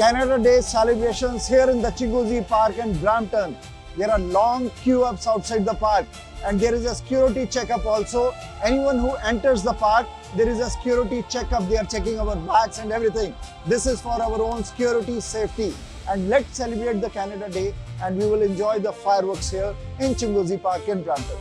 Canada Day celebrations here in the Chinguzi Park in Brampton. There are long queue-ups outside the park and there is a security checkup also. Anyone who enters the park, there is a security checkup. They are checking our bags and everything. This is for our own security safety. And let's celebrate the Canada Day and we will enjoy the fireworks here in Chinguzi Park in Brampton.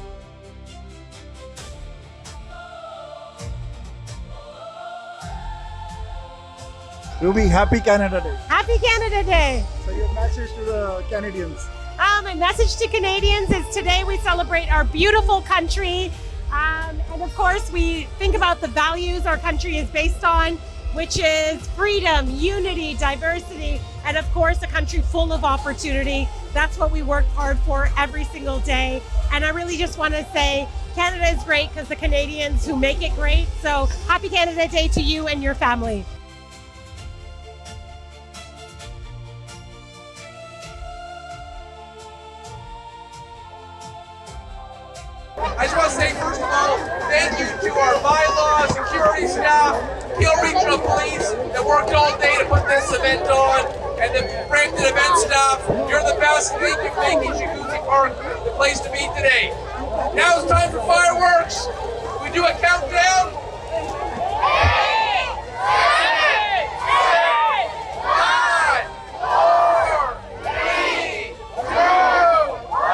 Ruby, happy Canada Day. Happy Canada Day. So your message to the Canadians? My message to Canadians is today we celebrate our beautiful country. And of course, we think about the values our country is based on, which is freedom, unity, diversity, and of course, a country full of opportunity. That's what we work hard for every single day. And I really just want to say Canada is great because the Canadians who make it great. So happy Canada Day to you and your family. I just want to say, first of all, thank you to our bylaw, security staff, Peel Regional Police that worked all day to put this event on, and the Brampton event staff. You're the best. Thank you for making Chinguzi Park the place to be today. Now it's time for fireworks. We do a countdown. 5, 4, 3, 2, 1.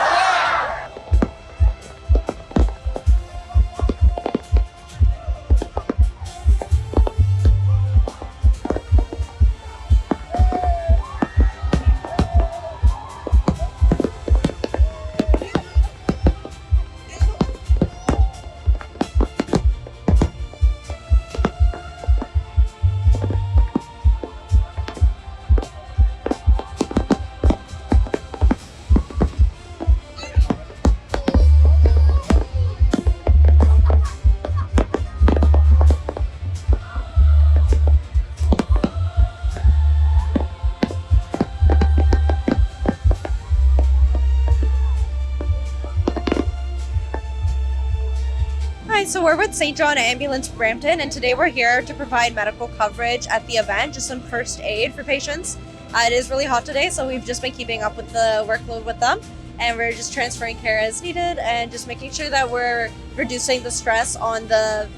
Hi, so we're with St. John Ambulance Brampton, and today we're here to provide medical coverage at the event, just some first aid for patients. It is really hot today, so we've just been keeping up with the workload with them, and we're just transferring care as needed and just making sure that we're reducing the stress on the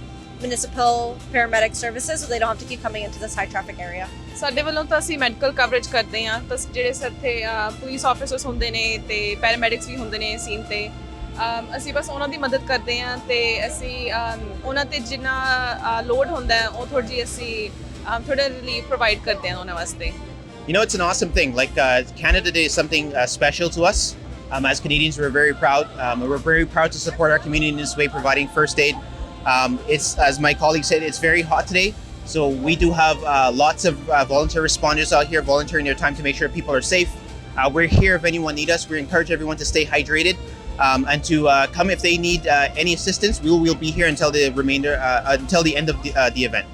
municipal paramedic services so they don't have to keep coming into this high traffic area. ਸਾਡੇ ਵੱਲੋਂ ਤਾਂ ਅਸੀਂ medical coverage ਕਰਦੇ ਹਾਂ ਤਾਂ ਜਿਹੜੇ ਇੱਥੇ police officers ਹੁੰਦੇ ਨੇ ਤੇ ਪੈਰਾਮੈਡਿਕਸ ਵੀ ਹੁੰਦੇ ਨੇ ਸੀਨ ਤੇ ਅਸੀਂ ਬਸ ਉਹਨਾਂ ਦੀ ਮਦਦ ਕਰਦੇ ਹਾਂ ਤੇ ਅਸੀਂ ਉਹਨਾਂ ਤੇ ਜਿੰਨਾ ਲੋਡ ਹੁੰਦਾ ਹੈ ਉਹ ਥੋੜੀ ਜਿਹੀ ਅਸੀਂ ਥੋੜਾ ਰਿਲੀਫ ਪ੍ਰੋਵਾਈਡ ਕਰਦੇ ਹਾਂ ਉਹਨਾਂ ਵਾਸਤੇ. You know, it's an awesome thing. Like Canada Day is something special to us. As Canadians, we're very proud. We're very proud to support our community in this way, providing first aid. It's, as my colleague said, it's very hot today. So we do have lots of volunteer responders out here volunteering their time to make sure people are safe. We're here if anyone needs us. We encourage everyone to stay hydrated and to come if they need any assistance. We'll be here until the end of the event.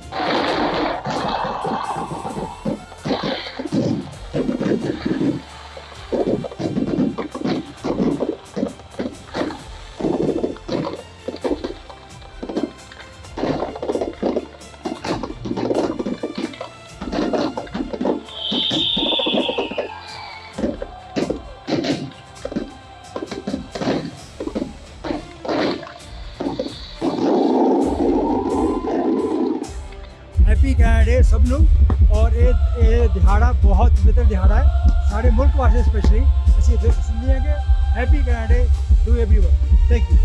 Happy Canada day सब लोग और ये दिहाड़ा बहुत पवित्र दिहाड़ा है सारे मुल्क वास्ते स्पेशली ਅਸੀਂ ਇਸ ਲਈ ਕਿ happy Canada day to everyone thank you